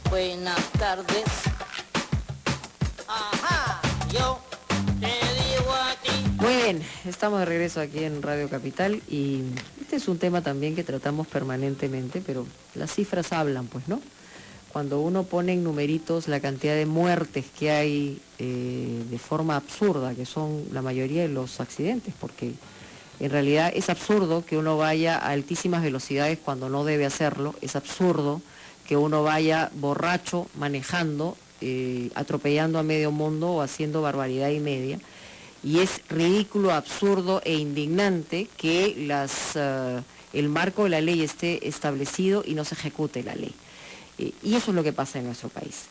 Buenas tardes. Ajá, yo te digo a ti. Bueno, estamos de regreso aquí en Radio Capital y este es un tema también que tratamos permanentemente, pero las cifras hablan, pues, ¿no? Cuando uno pone en numeritos la cantidad de muertes que hay de forma absurda, que son la mayoría de los accidentes, porque en realidad es absurdo que uno vaya a altísimas velocidades cuando no debe hacerlo, es absurdo que uno vaya borracho manejando, atropellando a medio mundo o haciendo barbaridad y media. Y es ridículo, absurdo e indignante que el marco de la ley esté establecido y no se ejecute la ley. Y eso es lo que pasa en nuestro país.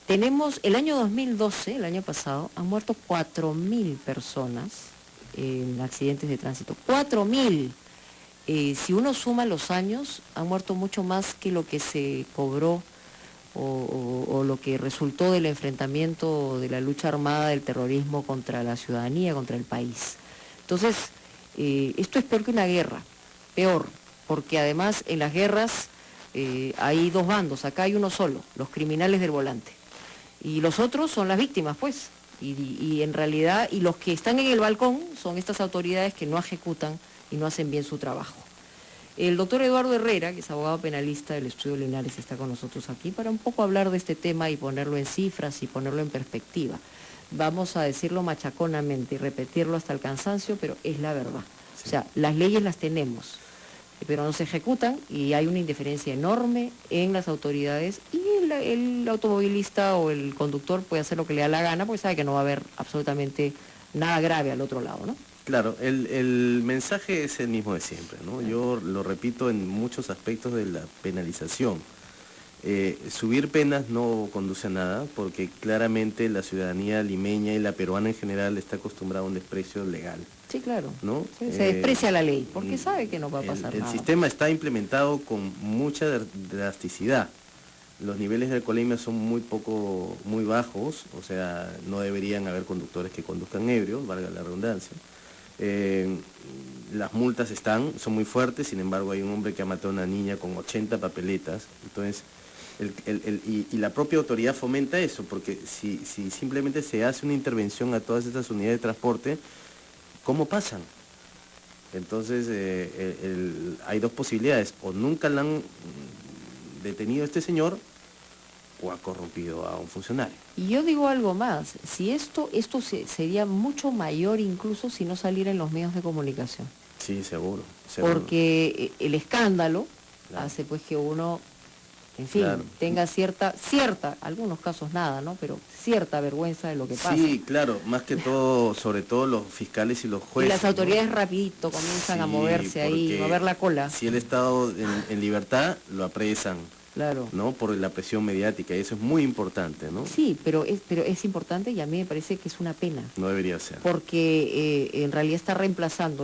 Tenemos, el año 2012, el año pasado, han muerto 4.000 personas en accidentes de tránsito. 4.000. Si uno suma los años, han muerto mucho más que lo que se cobró o lo que resultó del enfrentamiento de la lucha armada del terrorismo contra la ciudadanía, contra el país. Entonces, esto es peor que una guerra, peor, porque además en las guerras hay dos bandos, acá hay uno solo, los criminales del volante. Y los otros son las víctimas, pues. Y en realidad, y los que están en el balcón son estas autoridades que no ejecutan y no hacen bien su trabajo. El doctor Eduardo Herrera, que es abogado penalista del Estudio Linares, está con nosotros aquí para un poco hablar de este tema y ponerlo en cifras y ponerlo en perspectiva. Vamos a decirlo machaconamente y repetirlo hasta el cansancio, pero es la verdad. Sí. O sea, las leyes las tenemos, pero no se ejecutan y hay una indiferencia enorme en las autoridades y el automovilista o el conductor puede hacer lo que le da la gana porque sabe que no va a haber absolutamente nada grave al otro lado, ¿no? Claro, el mensaje es el mismo de siempre, ¿no? Yo lo repito en muchos aspectos de la penalización. Subir penas no conduce a nada porque claramente la ciudadanía limeña y la peruana en general está acostumbrada a un desprecio legal. Sí, claro. ¿No? Sí, se desprecia la ley porque sabe que no va a pasar nada. El sistema está implementado con mucha drasticidad. Los niveles de alcoholemia son muy bajos, o sea, no deberían haber conductores que conduzcan ebrios, valga la redundancia. Las multas son muy fuertes, sin embargo hay un hombre que ha matado a una niña con 80 papeletas, entonces y la propia autoridad fomenta eso, porque si simplemente se hace una intervención a todas estas unidades de transporte, ¿cómo pasan? Entonces hay dos posibilidades, o nunca la han detenido a este señor, o ha corrompido a un funcionario. Y yo digo algo más, si esto sería mucho mayor incluso si no saliera en los medios de comunicación. Sí, seguro. Porque el escándalo hace pues que uno, en fin, tenga cierta, algunos casos nada, ¿no? Pero cierta vergüenza de lo que pasa. Sí, claro, más que todo, sobre todo los fiscales y los jueces. Y las autoridades, ¿no? Rapidito comienzan a moverse ahí, a ver la cola. Si él ha estado en libertad, lo apresan. Claro. ¿No? Por la presión mediática, y eso es muy importante, ¿no? Sí, pero es importante y a mí me parece que es una pena. No debería ser. Porque en realidad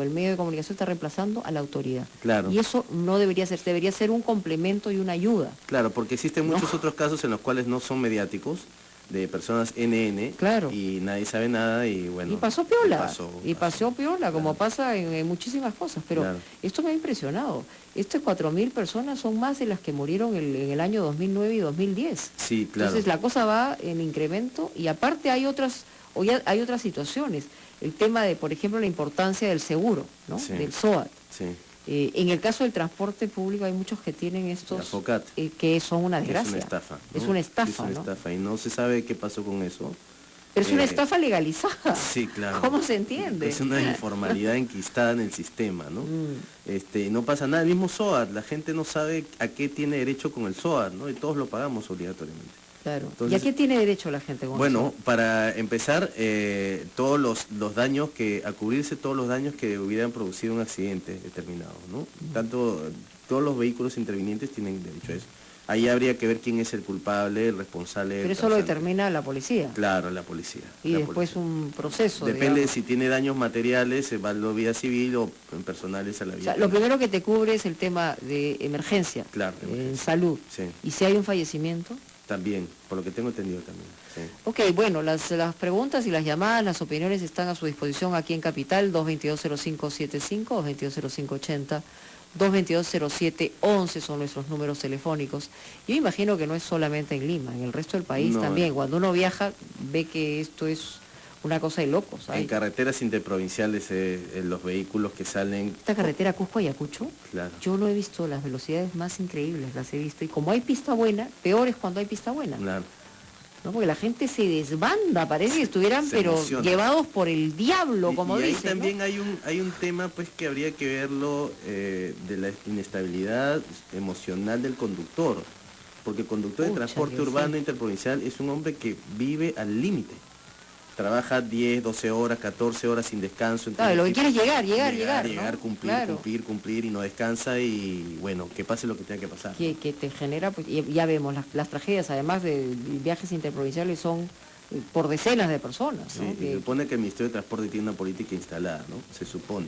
el medio de comunicación está reemplazando a la autoridad. Claro. Y eso no debería ser un complemento y una ayuda. Claro, porque existen muchos otros casos en los cuales no son mediáticos, de personas NN, claro, y nadie sabe nada y bueno... Y pasó piola, pasó piola, claro, como pasa en muchísimas cosas, pero claro, esto me ha impresionado. Estas 4.000 personas son más de las que murieron en el año 2009 y 2010. Sí, claro. Entonces la cosa va en incremento y aparte hay otras situaciones. El tema de, por ejemplo, la importancia del seguro, ¿no? Sí. Del SOAT. Sí. En el caso del transporte público hay muchos que tienen estos que son una desgracia. Es una estafa, ¿no? Es una estafa, es una estafa y no se sabe qué pasó con eso. Pero es una estafa legalizada. Sí, claro. ¿Cómo se entiende? Es una informalidad enquistada en el sistema, ¿no? No pasa nada. El mismo SOAT, la gente no sabe a qué tiene derecho con el SOAT, ¿no? Y todos lo pagamos obligatoriamente. Claro. Entonces, ¿y a qué tiene derecho la gente con bueno, eso? Para empezar, todos los daños a cubrirse todos los daños que hubieran producido un accidente determinado, ¿no? Todos los vehículos intervinientes tienen derecho a eso. Ahí habría que ver quién es el culpable, el responsable. Pero eso lo determina la policía. Claro, la policía. Y después un proceso. Depende, digamos, si tiene daños materiales, se va a la vía civil o en personales a la vía. O sea, lo primero que te cubre es el tema de emergencia. Claro. En salud. Sí. ¿Y si hay un fallecimiento? También, por lo que tengo entendido también. Sí. Ok, bueno, las preguntas y las llamadas, las opiniones están a su disposición aquí en Capital, 222-0575, 222-0580, 222-07-11 son nuestros números telefónicos. Yo imagino que no es solamente en Lima, en el resto del país No, también. Cuando uno viaja ve que esto es una cosa de locos. En carreteras interprovinciales, los vehículos que salen... Esta carretera Cusco-Ayacucho, Claro. yo no he visto las velocidades más increíbles, las he visto. Y como hay pista buena, peor es cuando hay pista buena. Claro. ¿No? Porque la gente se desbanda, parece que estuvieran Se pero emociona. llevados por el diablo, como y ahí dicen. también ¿no? hay un tema pues que habría que verlo de la inestabilidad emocional del conductor, porque el conductor de Pucha, transporte que urbano sí. interprovincial es un hombre que vive al límite, trabaja 10, 12 horas, 14 horas sin descanso. Claro, lo que quiere es llegar, llegar, ¿no? cumplir, Claro. cumplir y no descansa y bueno, que pase lo que tenga que pasar. Que te genera, pues y ya vemos, las tragedias, además de viajes interprovinciales, son por decenas de personas, ¿no? Sí, y se supone que el Ministerio de Transporte tiene una política instalada, ¿no? Se supone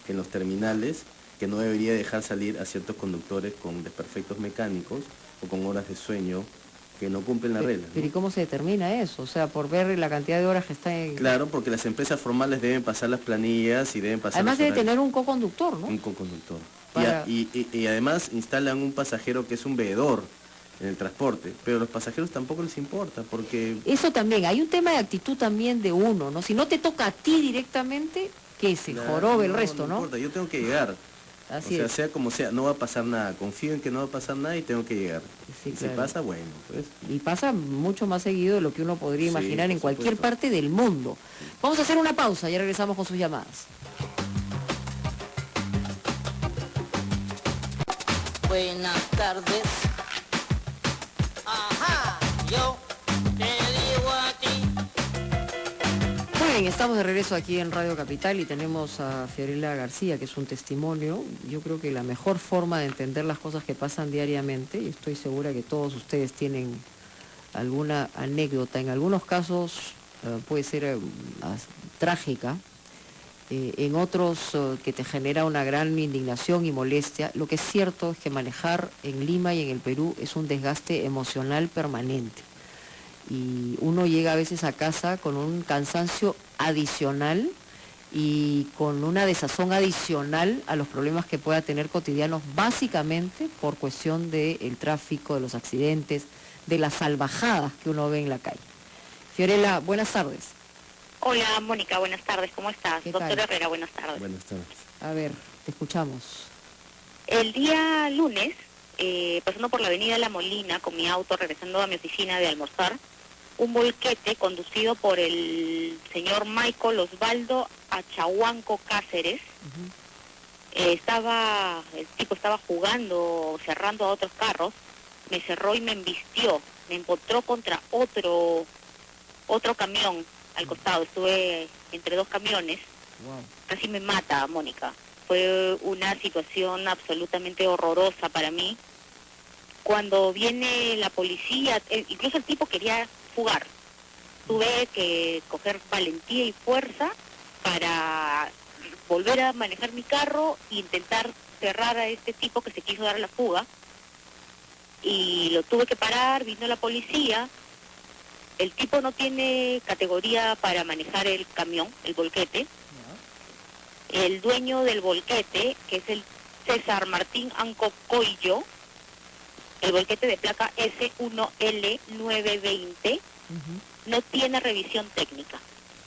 que en los terminales que no debería dejar salir a ciertos conductores con desperfectos mecánicos o con horas de sueño que no cumplen la regla, ¿no? Pero ¿y cómo se determina eso? O sea, por ver la cantidad de horas que está en... Claro, porque las empresas formales deben pasar las planillas y deben pasar Además los debe horarios. tener un co-conductor, ¿no? Un coconductor. Para- Y además instalan un pasajero que es un veedor en el transporte, pero a los pasajeros tampoco les importa, porque Eso también, hay un tema de actitud también de uno, ¿no? Si no te toca a ti directamente, que se claro, jorobe el resto, no ¿no? importa, yo tengo que llegar. Así o sea, es. sea como sea, no va a pasar nada. Confío en que no va a pasar nada y tengo que llegar. Sí, y claro. si pasa, bueno, pues. Y pasa mucho más seguido de lo que uno podría Sí, imaginar por en cualquier supuesto. parte del mundo. Vamos a hacer una pausa, ya regresamos con sus llamadas. Buenas tardes. Ajá, yo te digo a ti. Muy bien, estamos de regreso aquí en Radio Capital y tenemos a Fiorella García, que es un testimonio. Yo creo que la mejor forma de entender las cosas que pasan diariamente, y estoy segura que todos ustedes tienen alguna anécdota, en algunos casos puede ser trágica, en otros que te genera una gran indignación y molestia. Lo que es cierto es que manejar en Lima y en el Perú es un desgaste emocional permanente. Y uno llega a veces a casa con un cansancio adicional y con una desazón adicional a los problemas que pueda tener cotidianos, básicamente por cuestión del tráfico, de los accidentes, de las salvajadas que uno ve en la calle. Fiorella, buenas tardes. Hola, Mónica, buenas tardes, ¿cómo estás? ¿Qué Doctor tal? Herrera, buenas tardes. Buenas tardes. A ver, te escuchamos. El día lunes, pasando por la avenida La Molina con mi auto, regresando a mi oficina de almorzar, un volquete conducido por el señor Michael Osvaldo Achahuanco Cáceres. El tipo estaba jugando, cerrando a otros carros, me cerró y me embistió, me empotró contra otro camión al costado, estuve entre dos camiones, Wow. casi me mata, Mónica. Fue una situación absolutamente horrorosa para mí. Cuando viene la policía, incluso el tipo quería fugar. Tuve que coger valentía y fuerza para volver a manejar mi carro e intentar cerrar a este tipo que se quiso dar la fuga. Y lo tuve que parar, vino la policía. El tipo no tiene categoría para manejar el camión, el volquete. El dueño del volquete, que es el César Martín Ancocoillo, el volquete de placa S1L920, no tiene revisión técnica,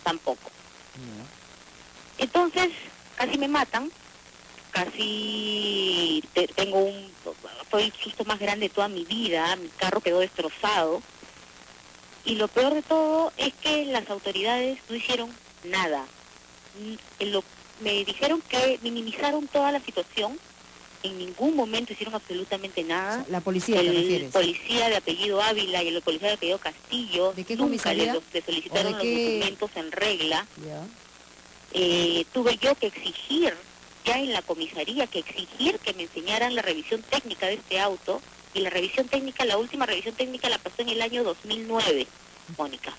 tampoco. Entonces, casi me matan, fue el susto más grande de toda mi vida, mi carro quedó destrozado. Y lo peor de todo es que las autoridades no hicieron nada. Me dijeron que minimizaron toda la situación, en ningún momento hicieron absolutamente nada. La policía, ¿te El refieres? policía de apellido Ávila y el policía de apellido Castillo ¿De qué nunca comisaría? le solicitaron ¿O de qué? los documentos en regla. Ya. Tuve yo que exigir, ya en la comisaría, que me enseñaran la revisión técnica de este auto, y la revisión técnica, la última revisión técnica la pasó en el año 2009, Mónica.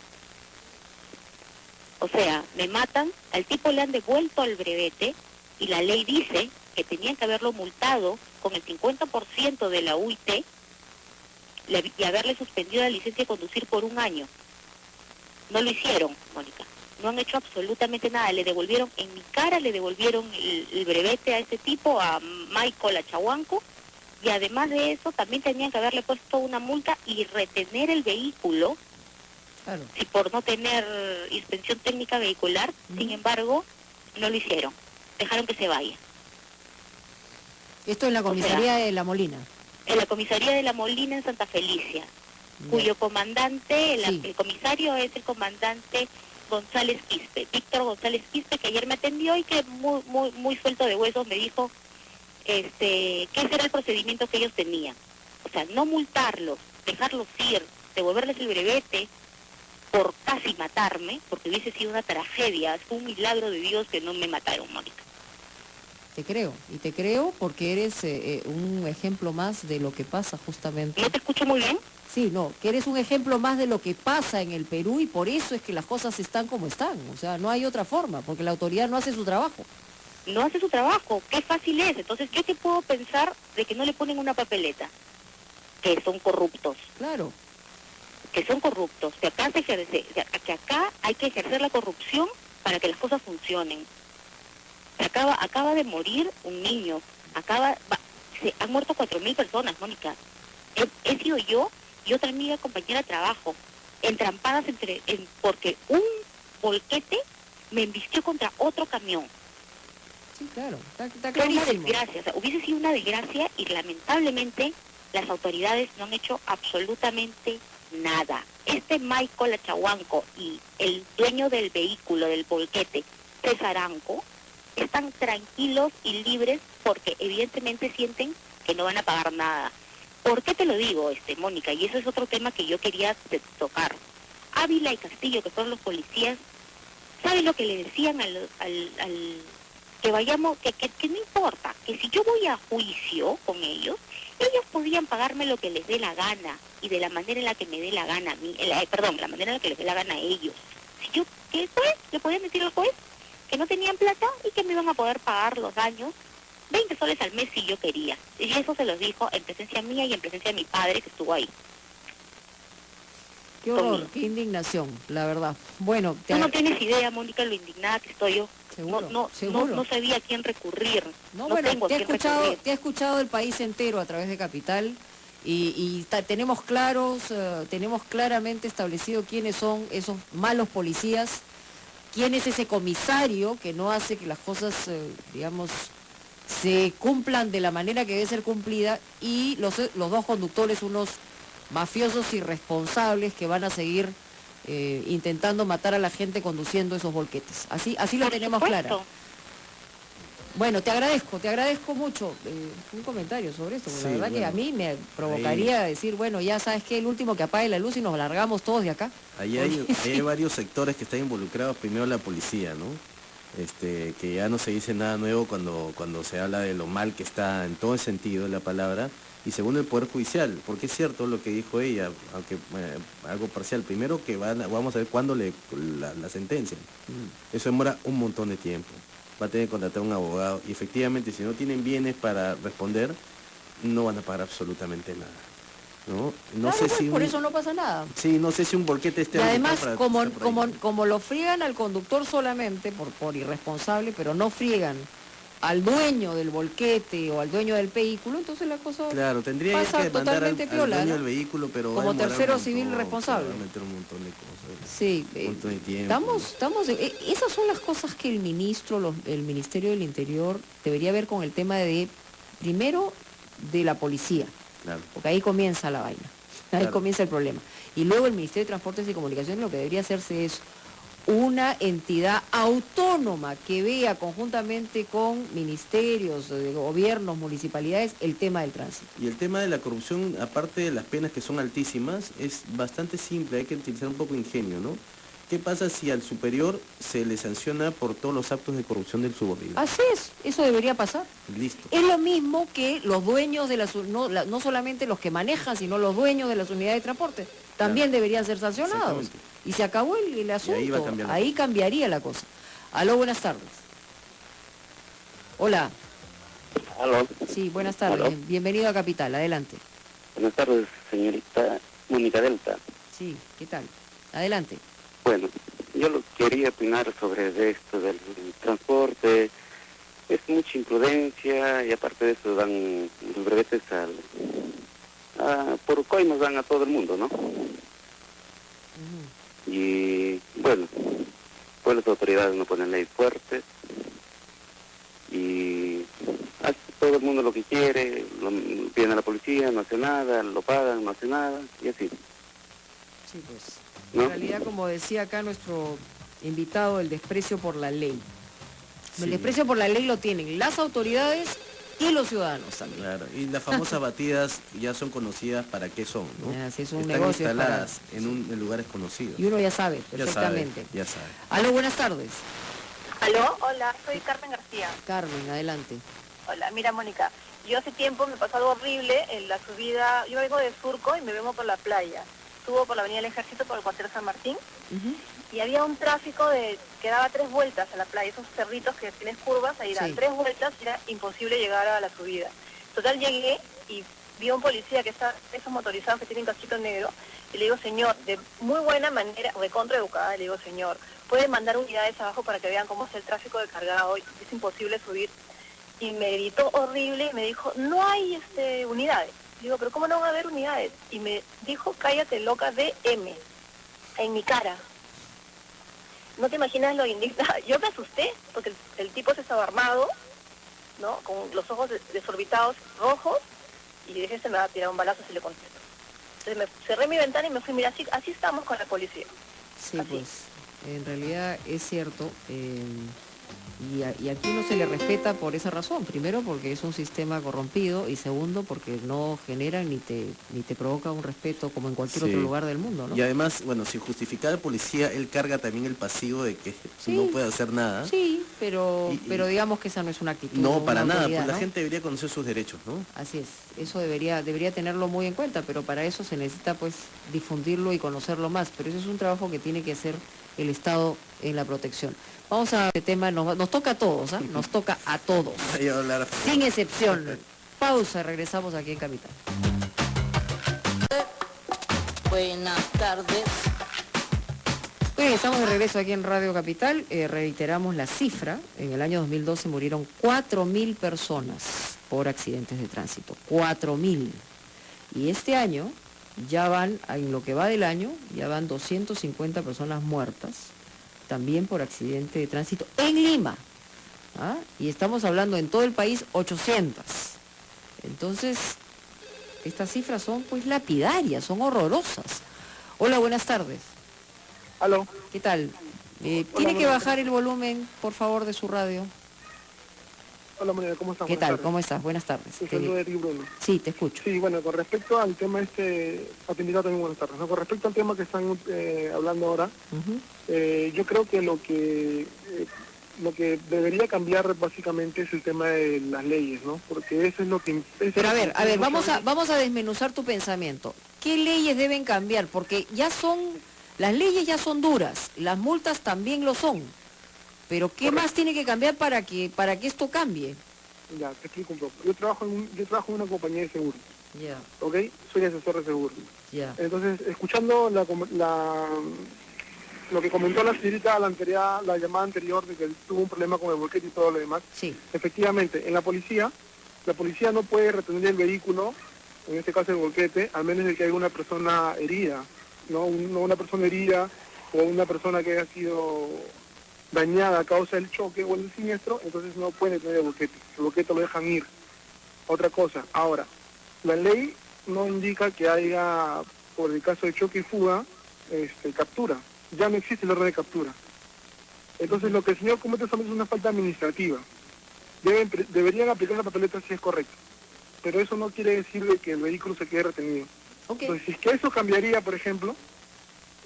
O sea, me matan, al tipo le han devuelto al brevete, y la ley dice que tenían que haberlo multado con el 50% de la UIT y haberle suspendido la licencia de conducir por 1 año. No lo hicieron, Mónica. no han hecho absolutamente nada. Le devolvieron, en mi cara le devolvieron el brevete a este tipo, a Michael Achahuanco, y además de eso también tenían que haberle puesto una multa y retener el vehículo, Claro. si por no tener inspección técnica vehicular. Sin embargo, no lo hicieron, dejaron que se vaya. Esto en la comisaría de La Molina. En la comisaría de La Molina en Santa Felicia, cuyo comandante, Sí. el comisario es el comandante González Quispe, Víctor González Quispe, que ayer me atendió y que muy suelto de huesos me dijo que ese era el procedimiento que ellos tenían. O sea, no multarlos, dejarlos ir, devolverles el brevete por casi matarme, porque hubiese sido una tragedia. Fue un milagro de Dios que no me mataron, Mónica. Te creo, y te creo porque eres un ejemplo más de lo que pasa justamente. ¿No te escucho muy bien? Sí, no, que eres un ejemplo más de lo que pasa en el Perú y por eso es que las cosas están como están. O sea, no hay otra forma, porque la autoridad no hace su trabajo. No hace su trabajo, qué fácil es. Entonces, ¿yo qué puedo pensar de que no le ponen una papeleta? Que son corruptos, Claro, que son corruptos, que acá que acá hay que ejercer la corrupción para que las cosas funcionen. Acaba de morir un niño, se han muerto 4.000 personas, Mónica. He sido yo y otra amiga compañera de trabajo, entrampadas porque un volquete me embistió contra otro camión. sí, claro, está Fue una clarísimo. desgracia, o sea, hubiese sido una desgracia y lamentablemente las autoridades no han hecho absolutamente nada. Este Michael Achahuanco y el dueño del vehículo, del volquete, César Anco, están tranquilos y libres porque evidentemente sienten que no van a pagar nada. ¿Por qué te lo digo, Mónica? Y eso es otro tema que yo quería tocar. Ávila y Castillo, que son los policías, ¿sabes lo que le decían al que vayamos, que no importa, que si yo voy a juicio con ellos podían pagarme lo que les dé la gana y de la manera en la que me dé la gana a mí, la manera en la que les dé la gana a ellos. Que el juez, le podían decir al juez que no tenían plata y que me iban a poder pagar los daños 20 soles al mes si yo quería. Y eso se los dijo en presencia mía y en presencia de mi padre que estuvo ahí. Qué horror, qué indignación, la verdad. Bueno, Tú no tienes idea, Mónica, lo indignada que estoy yo. Seguro, No sabía a quién recurrir. No, bueno, tengo a te ha quién recurrir. escuchado el país entero a través de Capital y tenemos claramente establecido quiénes son esos malos policías, quién es ese comisario que no hace que las cosas, digamos, se cumplan de la manera que debe ser cumplida, y los dos conductores, unos mafiosos irresponsables que van a seguir intentando matar a la gente conduciendo esos volquetes. Así lo Por tenemos supuesto. claro. Bueno, te agradezco mucho un comentario sobre esto, porque Sí, la verdad que a bueno, mí me provocaría decir, bueno, ya sabes que el último que apague la luz y nos largamos todos de acá. Ahí hay varios sectores que están involucrados. Primero la policía, ¿no? Que ya no se dice nada nuevo cuando se habla de lo mal que está en todo el sentido de la palabra. Y segundo, el Poder Judicial, porque es cierto lo que dijo ella, aunque algo parcial. Primero que vamos a ver cuándo la sentencia. Eso demora un montón de tiempo. Va a tener que contratar a un abogado y efectivamente si no tienen bienes para responder, no van a pagar absolutamente nada. ¿No? Claro, sé pues, si por eso no pasa nada. Sí, no sé si un volquete esté Y además, habilitado para estar por ahí. como lo friegan al conductor solamente por irresponsable, pero no friegan al dueño del volquete o al dueño del vehículo, entonces la cosa Claro, tendría pasa que mandar totalmente al piola, dueño ¿no? del vehículo, pero Como va a demorar tercero un montón, civil responsable. Va a meter un montón de cosas. Sí, un montón de tiempo. esas son las cosas que el Ministerio del Interior debería ver con el tema primero, de la policía, Claro. porque ahí comienza la vaina, ahí Claro. comienza el problema. Y luego el Ministerio de Transportes y Comunicaciones lo que debería hacerse es una entidad autónoma que vea conjuntamente con ministerios, gobiernos, municipalidades, el tema del tránsito. Y el tema de la corrupción, aparte de las penas que son altísimas, es bastante simple, hay que utilizar un poco de ingenio, ¿no? ¿Qué pasa si al superior se le sanciona por todos los actos de corrupción del subordinado? Así es, eso debería pasar. Listo. Es lo mismo que los dueños de no solamente los que manejan, sino los dueños de las unidades de transporte, también Claro. deberían ser sancionados. Exactamente. Y se acabó el asunto. ahí va a cambiar la Ahí cambiaría la cosa. Aló, buenas tardes. Hola. Aló. Sí, buenas tardes. Aló. Bienvenido a Capital, adelante. Buenas tardes, señorita Mónica Delta. Sí, ¿qué tal? Adelante. Bueno, yo quería opinar sobre de esto del transporte. Es mucha imprudencia y aparte de eso dan los brevetes por coimas dan a todo el mundo, ¿no? Y bueno, pues las autoridades no ponen ley fuerte y hace todo el mundo lo que quiere, lo piden a la policía, no hace nada, lo pagan, no hace nada y así. Sí, pues. ¿No? En realidad, como decía acá nuestro invitado, el desprecio por la ley. Sí. El desprecio por la ley lo tienen las autoridades y los ciudadanos también. Claro, y las famosas batidas ya son conocidas para qué son, ¿no? Si es un Están negocio, es para- instaladas en lugares conocidos. Y uno ya sabe Ya perfectamente. sabe, ya sabe. Aló, buenas tardes. Aló, hola, soy Carmen García. Carmen, adelante. Hola, mira Mónica, yo hace tiempo me pasó algo horrible en la subida, yo vengo de Surco y me vengo por la playa. Subo por la Avenida del Ejército por el cuartel San Martín y había un tráfico que daba 3 vueltas a la playa, esos cerritos que tienes curvas, ahí dan Sí. 3 vueltas y era imposible llegar a la subida. Total llegué y vi a un policía que está, esos motorizados que tienen casquito negro, y le digo, señor, de muy buena manera, recontra educada, le digo, señor, puede mandar unidades abajo para que vean cómo es el tráfico de carga hoy, es imposible subir. Y me gritó horrible y me dijo, no hay unidades. Digo, pero ¿cómo no va a haber unidades? Y me dijo, cállate loca, DM, en mi cara. No te imaginas lo indignada. Yo me asusté porque el tipo se estaba armado, ¿no? Con los ojos desorbitados rojos, y dije, se me va a tirar un balazo si le contesto. Entonces me cerré mi ventana y me fui, mira, así estamos con la policía. Sí, Así. pues, en realidad es cierto. Y aquí no se le respeta por esa razón. Primero, porque es un sistema corrompido, y segundo, porque no genera ni te provoca un respeto como en cualquier Sí. otro lugar del mundo, ¿no? Y además, bueno, sin justificar al policía, él carga también el pasivo de que Sí. no puede hacer nada. Sí, pero Y- pero digamos que esa no es una actitud. No, una para nada, autoridad, pues la ¿no? gente debería conocer sus derechos, ¿no? Así es, eso debería tenerlo muy en cuenta, pero para eso se necesita pues difundirlo y conocerlo más, pero eso es un trabajo que tiene que hacer el Estado en la protección. Vamos a este tema, nos toca a todos, ¿ah? Nos toca a todos, Ahí va a hablar. sin excepción. Pausa, regresamos aquí en Capital. Buenas tardes. Bien, estamos de regreso aquí en Radio Capital. Reiteramos la cifra. En el año 2012 murieron 4.000 personas por accidentes de tránsito. 4.000. Y este año ya van, en lo que va del año, ya van 250 personas muertas, también por accidente de tránsito en Lima. ¿Ah? Y estamos hablando en todo el país 800. Entonces, estas cifras son pues lapidarias, son horrorosas. Hola, buenas tardes. Aló. ¿Qué tal? ¿Tiene que bajar el volumen, por favor, de su radio? Hola, María, ¿cómo estás? ¿Qué Buenas tal? tardes. ¿Cómo estás? Buenas tardes. Te saludo Eric Bruno. Sí, te escucho. Sí, bueno, con respecto al tema atendido también buenas tardes, ¿no? Con respecto al tema que están hablando ahora, Ujú. yo creo que lo que debería cambiar básicamente es el tema de las leyes, ¿no? Porque eso es lo que... Pero a ver, vamos a desmenuzar tu pensamiento. ¿Qué leyes deben cambiar? Porque las leyes ya son duras, las multas también lo son. Pero ¿qué Correcto. más tiene que cambiar para que esto cambie? Ya, te explico un poco. Yo trabajo en una compañía de seguros, Ya, ¿ok? Soy asesor de seguros. ya. Entonces, escuchando lo que comentó la señorita la llamada anterior de que tuvo un problema con el volquete y todo lo demás, Sí, efectivamente, en la policía no puede retener el vehículo, en este caso el volquete, al menos de que haya una persona herida, ¿no? Una persona herida o una persona que haya sido dañada a causa del choque o el siniestro, entonces no puede tener el volquete lo dejan ir. Otra cosa, ahora, la ley no indica que haya, por el caso de choque y fuga, captura. Ya no existe el orden de captura. Entonces lo que el señor comete es una falta administrativa. Deberían aplicar la papeleta si es correcto. Pero eso no quiere decir de que el vehículo se quede retenido. ok. Entonces, si es que eso cambiaría, por ejemplo,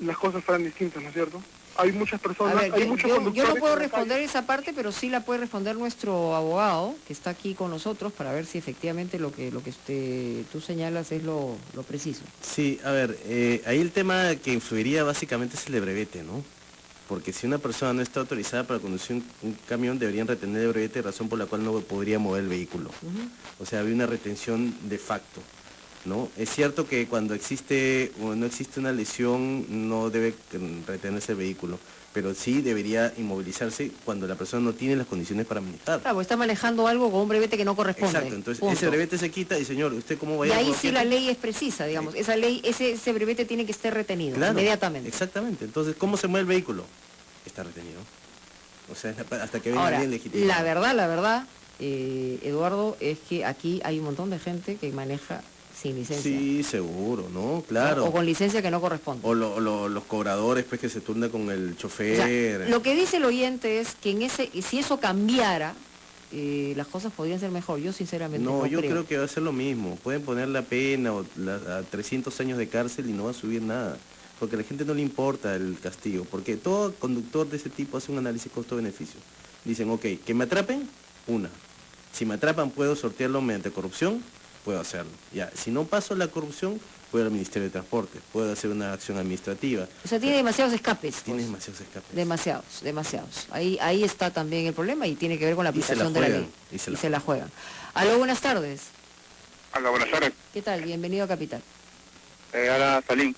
las cosas fueran distintas, ¿no es cierto? Hay muchas A personas, ver, hay muchos yo conductores no puedo en la calle. responder esa parte, pero sí la puede responder nuestro abogado, que está aquí con nosotros, para ver si efectivamente lo que tú señalas es lo preciso. Sí, a ver, ahí el tema que influiría básicamente es el de brevete, ¿no? Porque si una persona no está autorizada para conducir un camión, deberían retener el brevete, razón por la cual no podría mover el vehículo. O sea, había una retención de facto. ¿no? Es cierto que cuando existe o no existe una lesión no debe retenerse el vehículo, pero sí debería inmovilizarse cuando la persona no tiene las condiciones para manejar. Claro, está manejando algo con un brevete que no corresponde. Exacto, entonces punto. ese brevete se quita y señor, ¿usted cómo va a Y ir a ahí sí Boquete? la ley es precisa, digamos. Esa ley, ese brevete tiene que estar retenido Claro, inmediatamente. exactamente. Entonces, ¿cómo se mueve el vehículo? Está retenido. O sea, hasta que venga Ahora, alguien legítimo. la verdad, Eduardo, es que aquí hay un montón de gente que maneja sin licencia. Sí, seguro, ¿no? Claro. O con licencia que no corresponde. O los cobradores pues que se turnan con el O chofer. sea, lo que dice el oyente es que si eso cambiara, las cosas podrían ser mejor. Yo sinceramente no No, yo creo que va a ser lo mismo. Pueden poner la pena a 300 años de cárcel y no va a subir nada. Porque a la gente no le importa el castigo. Porque todo conductor de ese tipo hace un análisis costo-beneficio. Dicen, ok, que me atrapen, una. Si me atrapan puedo sortearlo mediante corrupción, puedo hacerlo. Ya, si no paso la corrupción, puedo ir al Ministerio de Transporte, puedo hacer una acción administrativa. O sea, tiene demasiados escapes. Tiene pues. demasiados escapes. Demasiados. Ahí está también el problema y tiene que ver con la Y se la aplicación de la juegan, ley. y se la se la juegan. Aló, buenas tardes. Hola, buenas tardes. ¿Qué tal? Bienvenido a Capital. Hola, Salim.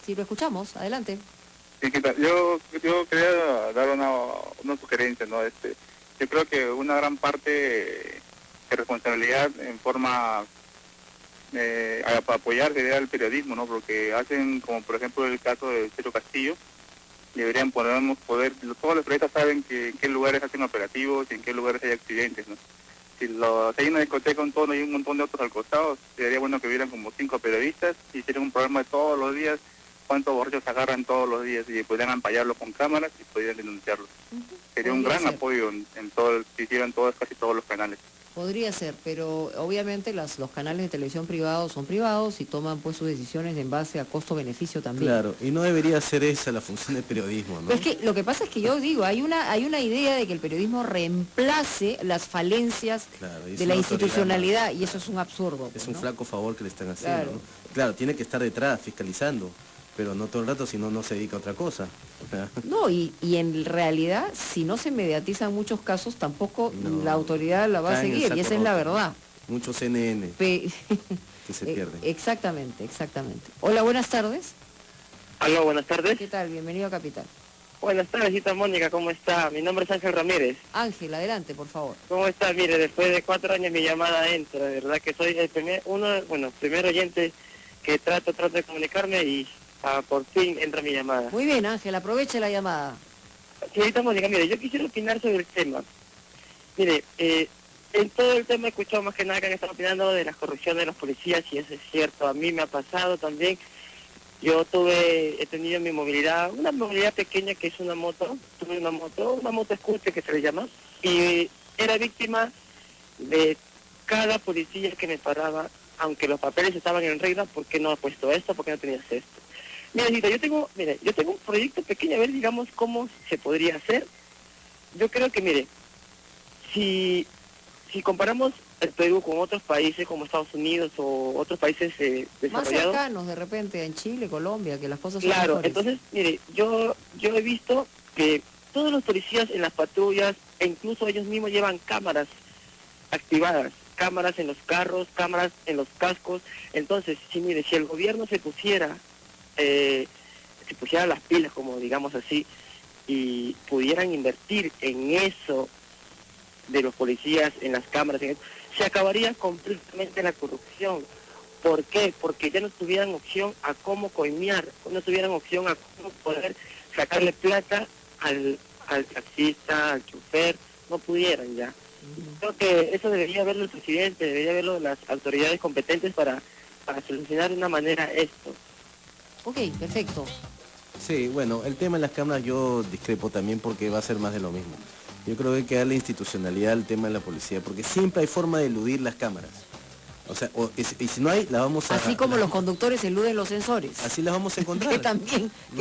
Sí, lo escuchamos. Adelante. Sí, ¿qué tal? Yo quería dar una sugerencia, ¿no? Yo creo que una gran parte de responsabilidad en forma para apoyar sería el periodismo, ¿no? Porque hacen, como por ejemplo el caso de Cero Castillo, deberían todos los periodistas saben que en qué lugares hacen operativos y en qué lugares hay accidentes, ¿no? Si hay una discoteca, un tono y un montón de otros al costado, sería bueno que hubieran como 5 periodistas y hicieran un programa de todos los días, cuántos borrachos se agarran todos los días y pudieran ampallarlos con cámaras y pudieran denunciarlos. Sería un gran apoyo en todo, si hicieran casi todos los canales. Podría ser, pero obviamente los canales de televisión privados son privados y toman pues sus decisiones en base a costo-beneficio también. Claro, y no debería ser esa la función del periodismo, ¿no? Pero es que lo que pasa es que yo digo, hay una idea de que el periodismo reemplace las falencias Claro, y es de la una institucionalidad autoridad, y eso es un absurdo. Es pues, un ¿no? flaco favor que le están haciendo, Claro. ¿no? Claro, tiene que estar detrás, fiscalizando, pero no todo el rato, si no, no se dedica a otra cosa. O sea, No, y en realidad, si no se mediatizan muchos casos, tampoco No, la autoridad la va a caen en seguir, y saco esa es la roto. verdad. Muchos CNN Pe- que se pierden. Exactamente. Hola, buenas tardes. Aló, buenas tardes. ¿Qué tal? Bienvenido a Capital. Buenas tardes, Cita Mónica, ¿cómo está? Mi nombre es Ángel Ramírez. Ángel, adelante, por favor. ¿Cómo está? Mire, después de 4 años mi llamada entra, de verdad que soy el primer oyente que trato de comunicarme y por fin entra mi llamada. Muy bien, Ángel, aproveche la llamada. Señorita Mónica, mire, yo quisiera opinar sobre el tema. Mire, en todo el tema he escuchado más que nada que han estado opinando de la corrupción de los policías y eso es cierto, a mí me ha pasado también. Yo he tenido mi movilidad, una movilidad pequeña que es una moto, tuve una moto scooter que se le llama, y era víctima de cada policía que me paraba, aunque los papeles estaban en regla, ¿por qué no ha puesto esto? ¿Por qué no tenías esto? Mira, Cita, yo tengo un proyecto pequeño, a ver, digamos, cómo se podría hacer. Yo creo que, mire, si comparamos el Perú con otros países como Estados Unidos o otros países Más desarrollados... cercanos, de repente, en Chile, Colombia, que las cosas son Claro, mejores. entonces, mire, yo he visto que todos los policías en las patrullas, e incluso ellos mismos llevan cámaras activadas, cámaras en los carros, cámaras en los cascos. Entonces, si el gobierno se pusiera las pilas, como digamos así, y pudieran invertir en eso de los policías, en las cámaras, se acabaría completamente la corrupción. ¿Por qué? Porque ya no tuvieran opción a cómo coimear, no tuvieran opción a cómo poder sacarle plata al taxista, al chofer, no pudieran ya. Creo que eso debería verlo el presidente, debería verlo las autoridades competentes para solucionar de una manera esto. Ok, perfecto. Sí, bueno, el tema de las cámaras yo discrepo también porque va a ser más de lo mismo. Yo creo que hay que darle institucionalidad al tema de la policía, porque siempre hay forma de eludir las cámaras. O sea, y si no hay, las vamos a... Así como los conductores eluden los sensores. Así las vamos a encontrar. que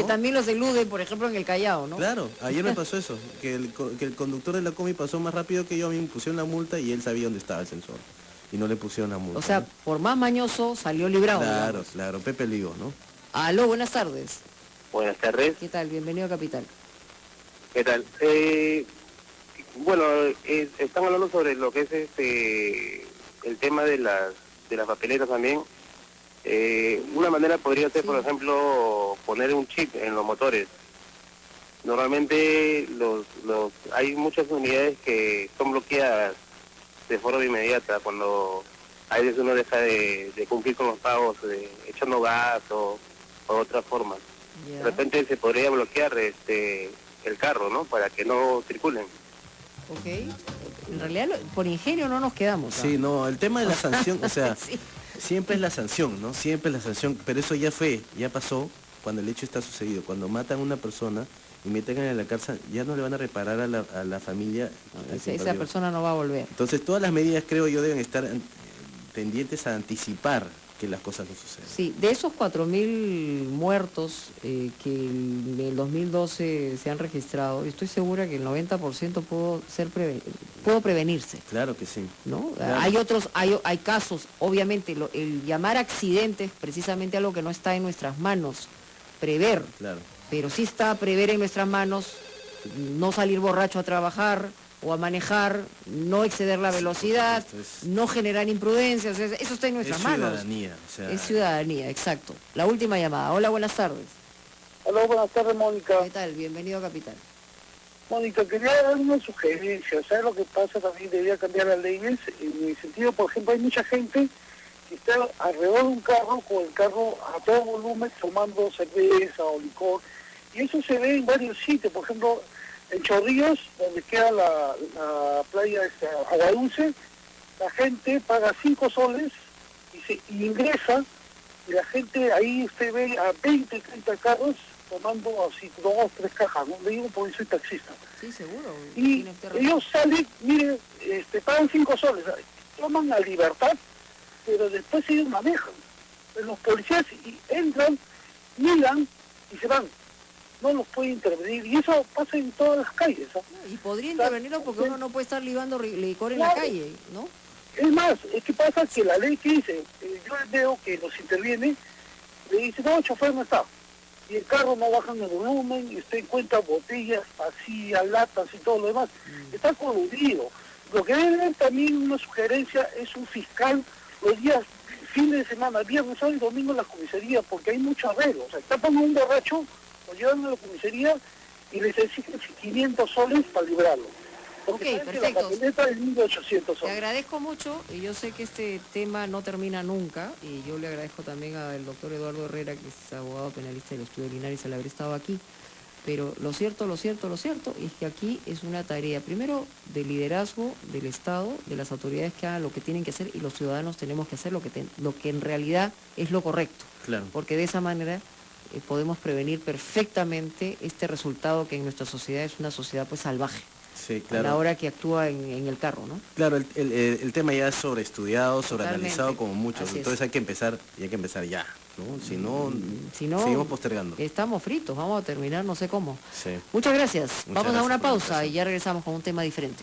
también los eluden, por ejemplo, en el Callao, ¿no? Claro, ayer me pasó eso, que el conductor de la combi pasó más rápido que yo, a mí me pusieron la multa y él sabía dónde estaba el sensor. Y no le pusieron la multa. O sea, ¿no? por más mañoso salió librado. Claro, digamos. claro, Pepe Ligo, ¿no? Aló, buenas tardes. Buenas tardes. ¿Qué tal? Bienvenido a Capital. ¿Qué tal? Bueno, están hablando sobre lo que es el tema de las papeletas también. Una manera podría ser, Sí. por ejemplo, poner un chip en los motores. Normalmente hay muchas unidades que son bloqueadas de forma inmediata cuando a veces uno deja de cumplir con los pagos, echando gas o otra forma. Ya. De repente se podría bloquear el carro, ¿no? Para que no circulen. Ok. En realidad, por ingenio no nos quedamos. ¿Ah? Sí, no, el tema de la sanción, o sea, Sí. siempre es la sanción, ¿no? Siempre es la sanción, pero eso ya pasó cuando el hecho está sucedido. Cuando matan a una persona y meten en la cárcel, ya no le van a reparar a la familia. a quien Esa perdió. persona no va a volver. Entonces todas las medidas, creo yo, deben estar tendientes a anticipar que las cosas no sucedan. Sí, de esos 4.000 muertos que en el 2012 se han registrado, estoy segura que el 90% pudo prevenirse, Claro que sí. ¿no? Claro. Hay casos, obviamente, el llamar accidentes precisamente algo que no está en nuestras manos, prever, Claro. pero sí está prever en nuestras manos no salir borracho a trabajar o a manejar, no exceder la velocidad, supuesto, no generar imprudencias, eso está en nuestras Es manos. ciudadanía. O sea, Es ciudadanía, exacto. La última llamada. Hola, buenas tardes. Hola, buenas tardes, Mónica. ¿Qué tal? Bienvenido a Capital. Mónica, quería dar una sugerencia. ¿Sabes lo que pasa? También debería cambiar las leyes. En el sentido, por ejemplo, hay mucha gente que está alrededor de un carro, con el carro a todo volumen, tomando cerveza o licor. Y eso se ve en varios sitios. Por ejemplo, en Chorrillos, donde queda la playa Agua Dulce, la gente paga 5 soles y ingresa, y la gente ahí usted ve a 20, 30 carros tomando así 2 o 3 cajas, no le digo porque soy taxista. Sí, seguro. Y Tiene usted razón. ellos salen, mire, pagan 5 soles, toman la libertad, pero después ellos manejan. Los policías entran, miran y se van. No los puede intervenir, y eso pasa en todas las calles. ¿Ah? Y podría intervenirlo porque uno no puede estar libando licor en la Claro. calle, ¿no? Es más, es que pasa que la ley que dice, yo veo que los interviene, le dice, no, el chofer no está. Y el carro no baja en el volumen, y usted encuentra botellas vacías, latas y todo lo demás. Está coludido. Lo que debe haber también una sugerencia es un fiscal los días, fin de semana, viernes, sábado y domingo en la comisaría, porque hay mucho arreglo. O sea, tapan a un borracho, lo llevan a la comisaría y les exigen 500 soles para librarlo. Porque Ok, saben que la perfecto. camioneta es 1.800 Te soles. agradezco mucho y yo sé que este tema no termina nunca y yo le agradezco también al doctor Eduardo Herrera, que es abogado penalista del Estudio Linares, al haber estado aquí. Pero lo cierto es que aquí es una tarea, primero, de liderazgo del Estado, de las autoridades que hagan lo que tienen que hacer y los ciudadanos tenemos que hacer lo que en realidad es lo correcto. Claro. Porque de esa manera podemos prevenir perfectamente este resultado que en nuestra sociedad es una sociedad pues salvaje. Sí, A la claro. hora que actúa en el carro, ¿no? Claro, el tema ya es sobreestudiado, sobreanalizado Totalmente. como muchos. Así es. Entonces hay que empezar ya, ¿no? Si no, no, seguimos postergando. Estamos fritos, vamos a terminar no sé cómo. Sí. Muchas gracias. Muchas Vamos a gracias una por la pausa invitación. y ya regresamos con un tema diferente.